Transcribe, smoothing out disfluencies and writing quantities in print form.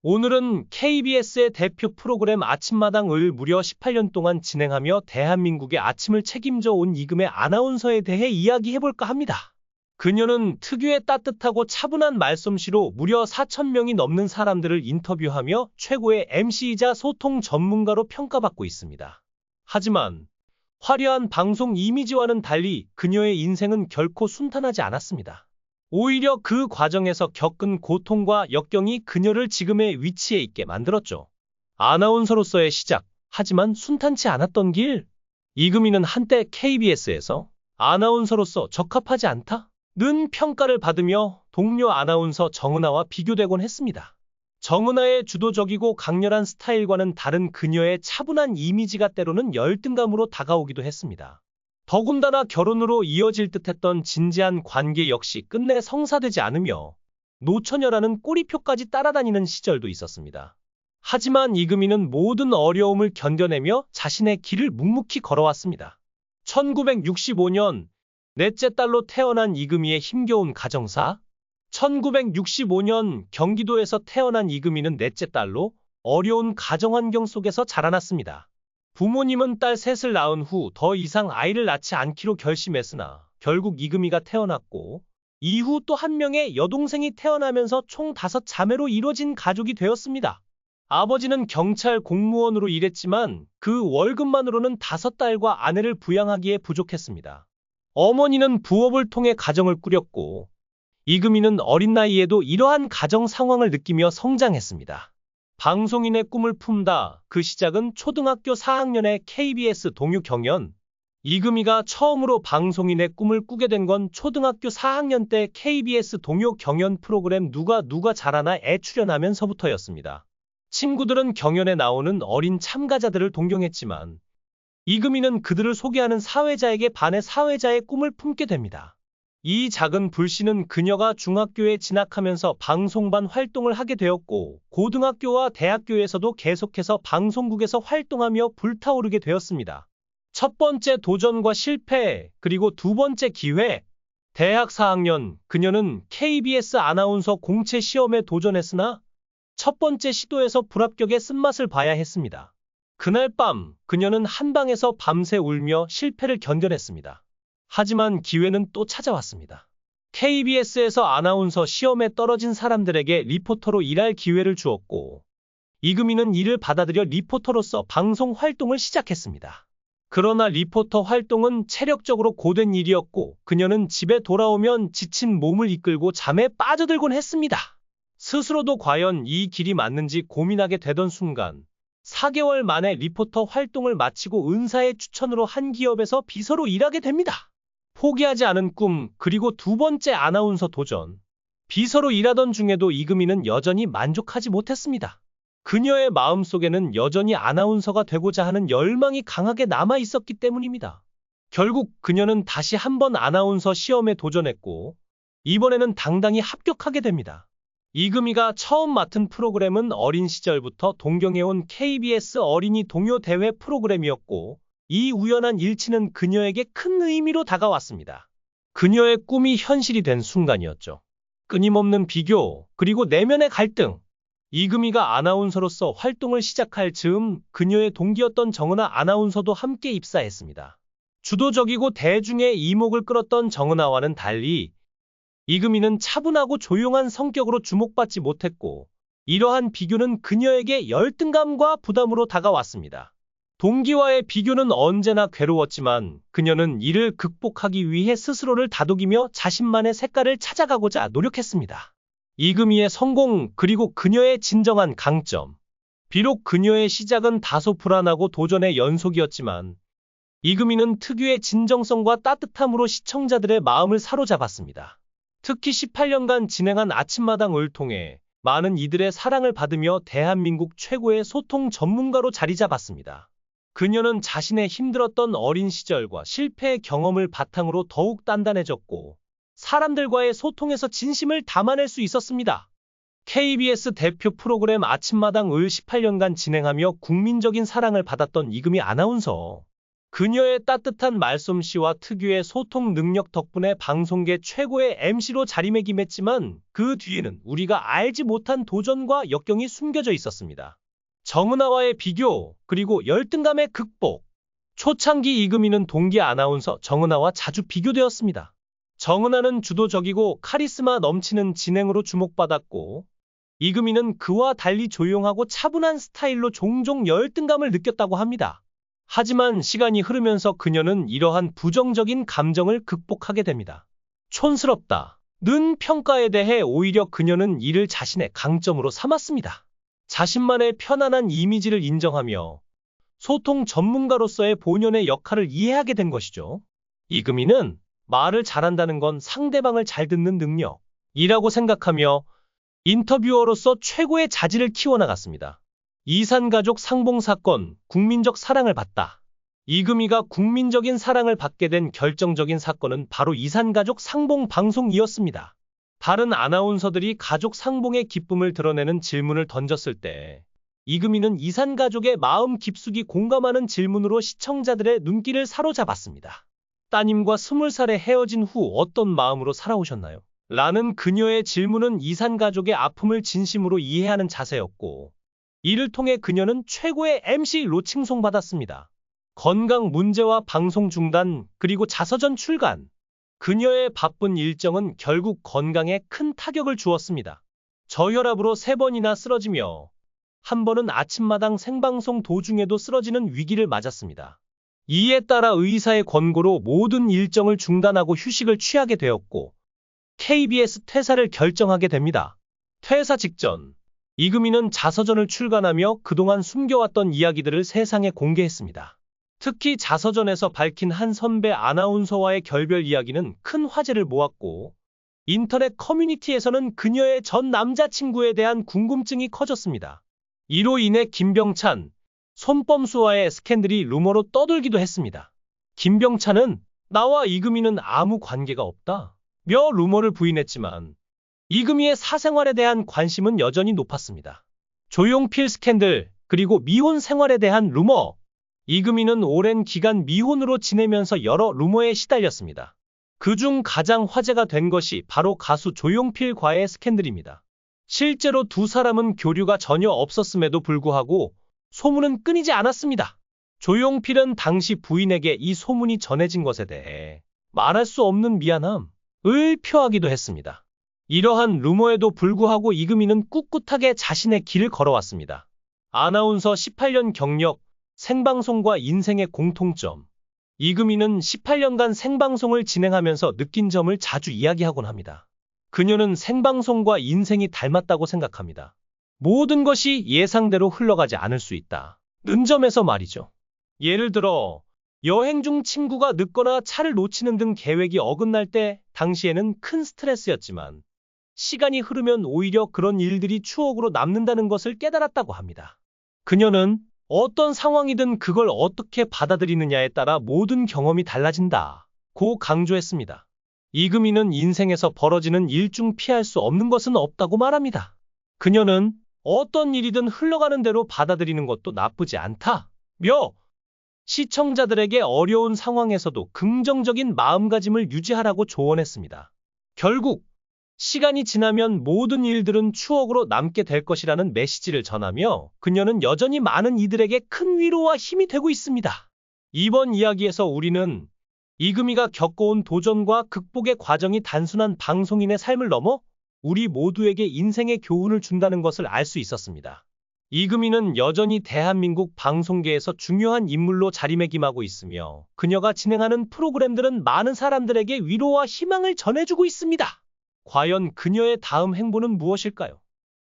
오늘은 KBS의 대표 프로그램 아침마당을 무려 18년 동안 진행하며 대한민국의 아침을 책임져 온 이금의 아나운서에 대해 이야기해볼까 합니다. 그녀는 특유의 따뜻하고 차분한 말솜씨로 무려 4,000명이 넘는 사람들을 인터뷰하며 최고의 MC이자 소통 전문가로 평가받고 있습니다. 하지만 화려한 방송 이미지와는 달리 그녀의 인생은 결코 순탄하지 않았습니다. 오히려 그 과정에서 겪은 고통과 역경이 그녀를 지금의 위치에 있게 만들었죠. 아나운서로서의 시작, 하지만 순탄치 않았던 길. 이금희는 한때 KBS에서 아나운서로서 적합하지 않다는 평가를 받으며 동료 아나운서 정은하와 비교되곤 했습니다. 정은하의 주도적이고 강렬한 스타일과는 다른 그녀의 차분한 이미지가 때로는 열등감으로 다가오기도 했습니다. 더군다나 결혼으로 이어질 듯했던 진지한 관계 역시 끝내 성사되지 않으며 노처녀라는 꼬리표까지 따라다니는 시절도 있었습니다. 하지만 이금희는 모든 어려움을 견뎌내며 자신의 길을 묵묵히 걸어왔습니다. 1965년 넷째 딸로 태어난 이금희의 힘겨운 가정사. 1965년 경기도에서 태어난 이금희는 넷째 딸로 어려운 가정환경 속에서 자라났습니다. 부모님은 딸 셋을 낳은 후 더 이상 아이를 낳지 않기로 결심했으나 결국 이금희가 태어났고 이후 또 한 명의 여동생이 태어나면서 총 5자매로 이뤄진 가족이 되었습니다. 아버지는 경찰 공무원으로 일했지만 그 월급만으로는 5딸과 아내를 부양하기에 부족했습니다. 어머니는 부업을 통해 가정을 꾸렸고 이금희는 어린 나이에도 이러한 가정 상황을 느끼며 성장했습니다. 방송인의 꿈을 품다. 그 시작은 초등학교 4학년의 KBS 동요 경연. 이금희가 처음으로 방송인의 꿈을 꾸게 된 건 초등학교 4학년 때 KBS 동요 경연 프로그램 누가 잘하나에 출연하면서부터였습니다. 친구들은 경연에 나오는 어린 참가자들을 동경했지만 이금희는 그들을 소개하는 사회자에게 반해 사회자의 꿈을 품게 됩니다. 이 작은 불씨는 그녀가 중학교에 진학하면서 방송반 활동을 하게 되었고 고등학교와 대학교에서도 계속해서 방송국에서 활동하며 불타오르게 되었습니다. 첫 번째 도전과 실패, 그리고 두 번째 기회. 대학 4학년, 그녀는 KBS 아나운서 공채 시험에 도전했으나 첫 번째 시도에서 불합격의 쓴맛을 봐야 했습니다. 그날 밤, 그녀는 한방에서 밤새 울며 실패를 견뎌냈습니다. 하지만 기회는 또 찾아왔습니다. KBS에서 아나운서 시험에 떨어진 사람들에게 리포터로 일할 기회를 주었고 이금희는 이를 받아들여 리포터로서 방송 활동을 시작했습니다. 그러나 리포터 활동은 체력적으로 고된 일이었고 그녀는 집에 돌아오면 지친 몸을 이끌고 잠에 빠져들곤 했습니다. 스스로도 과연 이 길이 맞는지 고민하게 되던 순간 4개월 만에 리포터 활동을 마치고 은사의 추천으로 한 기업에서 비서로 일하게 됩니다. 포기하지 않은 꿈, 그리고 두 번째 아나운서 도전. 비서로 일하던 중에도 이금희는 여전히 만족하지 못했습니다. 그녀의 마음속에는 여전히 아나운서가 되고자 하는 열망이 강하게 남아 있었기 때문입니다. 결국 그녀는 다시 한번 아나운서 시험에 도전했고 이번에는 당당히 합격하게 됩니다. 이금희가 처음 맡은 프로그램은 어린 시절부터 동경해온 KBS 어린이 동요 대회 프로그램이었고 이 우연한 일치는 그녀에게 큰 의미로 다가왔습니다. 그녀의 꿈이 현실이 된 순간이었죠. 끊임없는 비교, 그리고 내면의 갈등. 이금희가 아나운서로서 활동을 시작할 즈음 그녀의 동기였던 정은하 아나운서도 함께 입사했습니다. 주도적이고 대중의 이목을 끌었던 정은하와는 달리 이금희는 차분하고 조용한 성격으로 주목받지 못했고 이러한 비교는 그녀에게 열등감과 부담으로 다가왔습니다. 동기와의 비교는 언제나 괴로웠지만 그녀는 이를 극복하기 위해 스스로를 다독이며 자신만의 색깔을 찾아가고자 노력했습니다. 이금희의 성공, 그리고 그녀의 진정한 강점. 비록 그녀의 시작은 다소 불안하고 도전의 연속이었지만 이금희는 특유의 진정성과 따뜻함으로 시청자들의 마음을 사로잡았습니다. 특히 18년간 진행한 아침마당을 통해 많은 이들의 사랑을 받으며 대한민국 최고의 소통 전문가로 자리 잡았습니다. 그녀는 자신의 힘들었던 어린 시절과 실패의 경험을 바탕으로 더욱 단단해졌고 사람들과의 소통에서 진심을 담아낼 수 있었습니다. KBS 대표 프로그램 아침마당을 18년간 진행하며 국민적인 사랑을 받았던 이금희 아나운서. 그녀의 따뜻한 말솜씨와 특유의 소통 능력 덕분에 방송계 최고의 MC로 자리매김했지만 그 뒤에는 우리가 알지 못한 도전과 역경이 숨겨져 있었습니다. 정은아와의 비교, 그리고 열등감의 극복. 초창기 이금희는 동기 아나운서 정은아와 자주 비교되었습니다. 정은아는 주도적이고 카리스마 넘치는 진행으로 주목받았고, 이금희는 그와 달리 조용하고 차분한 스타일로 종종 열등감을 느꼈다고 합니다. 하지만 시간이 흐르면서 그녀는 이러한 부정적인 감정을 극복하게 됩니다. 촌스럽다는 평가에 대해 오히려 그녀는 이를 자신의 강점으로 삼았습니다. 자신만의 편안한 이미지를 인정하며 소통 전문가로서의 본연의 역할을 이해하게 된 것이죠. 이금희는 말을 잘한다는 건 상대방을 잘 듣는 능력이라고 생각하며 인터뷰어로서 최고의 자질을 키워나갔습니다. 이산가족 상봉 사건, 국민적 사랑을 받다. 이금희가 국민적인 사랑을 받게 된 결정적인 사건은 바로 이산가족 상봉 방송이었습니다. 다른 아나운서들이 가족 상봉의 기쁨을 드러내는 질문을 던졌을 때 이금희는 이산가족의 마음 깊숙이 공감하는 질문으로 시청자들의 눈길을 사로잡았습니다. 따님과 20살에 헤어진 후 어떤 마음으로 살아오셨나요? 라는 그녀의 질문은 이산가족의 아픔을 진심으로 이해하는 자세였고, 이를 통해 그녀는 최고의 MC로 칭송받았습니다. 건강 문제와 방송 중단, 그리고 자서전 출간. 그녀의 바쁜 일정은 결국 건강에 큰 타격을 주었습니다. 저혈압으로 3번이나 쓰러지며 한 번은 아침마당 생방송 도중에도 쓰러지는 위기를 맞았습니다. 이에 따라 의사의 권고로 모든 일정을 중단하고 휴식을 취하게 되었고 KBS 퇴사를 결정하게 됩니다. 퇴사 직전 이금희는 자서전을 출간하며 그동안 숨겨왔던 이야기들을 세상에 공개했습니다. 특히 자서전에서 밝힌 한 선배 아나운서와의 결별 이야기는 큰 화제를 모았고 인터넷 커뮤니티에서는 그녀의 전 남자친구에 대한 궁금증이 커졌습니다. 이로 인해 김병찬, 손범수와의 스캔들이 루머로 떠돌기도 했습니다. 김병찬은 나와 이금희는 아무 관계가 없다 며 루머를 부인했지만 이금희의 사생활에 대한 관심은 여전히 높았습니다. 조용필 스캔들, 그리고 미혼 생활에 대한 루머. 이금희는 오랜 기간 미혼으로 지내면서 여러 루머에 시달렸습니다. 그중 가장 화제가 된 것이 바로 가수 조용필과의 스캔들입니다. 실제로 두 사람은 교류가 전혀 없었음에도 불구하고 소문은 끊이지 않았습니다. 조용필은 당시 부인에게 이 소문이 전해진 것에 대해 말할 수 없는 미안함을 표하기도 했습니다. 이러한 루머에도 불구하고 이금희는 꿋꿋하게 자신의 길을 걸어왔습니다. 아나운서 18년 경력, 생방송과 인생의 공통점. 이금희는 18년간 생방송을 진행하면서 느낀 점을 자주 이야기하곤 합니다. 그녀는 생방송과 인생이 닮았다고 생각합니다. 모든 것이 예상대로 흘러가지 않을 수 있다. 는 점에서 말이죠. 예를 들어 여행 중 친구가 늦거나 차를 놓치는 등 계획이 어긋날 때 당시에는 큰 스트레스였지만 시간이 흐르면 오히려 그런 일들이 추억으로 남는다는 것을 깨달았다고 합니다. 그녀는 어떤 상황이든 그걸 어떻게 받아들이느냐에 따라 모든 경험이 달라진다고 강조했습니다. 이금희는 인생에서 벌어지는 일 중 피할 수 없는 것은 없다고 말합니다. 그녀는 어떤 일이든 흘러가는 대로 받아들이는 것도 나쁘지 않다며 시청자들에게 어려운 상황에서도 긍정적인 마음가짐을 유지하라고 조언했습니다. 결국 시간이 지나면 모든 일들은 추억으로 남게 될 것이라는 메시지를 전하며 그녀는 여전히 많은 이들에게 큰 위로와 힘이 되고 있습니다. 이번 이야기에서 우리는 이금희가 겪어온 도전과 극복의 과정이 단순한 방송인의 삶을 넘어 우리 모두에게 인생의 교훈을 준다는 것을 알 수 있었습니다. 이금희는 여전히 대한민국 방송계에서 중요한 인물로 자리매김하고 있으며 그녀가 진행하는 프로그램들은 많은 사람들에게 위로와 희망을 전해주고 있습니다. 과연 그녀의 다음 행보는 무엇일까요?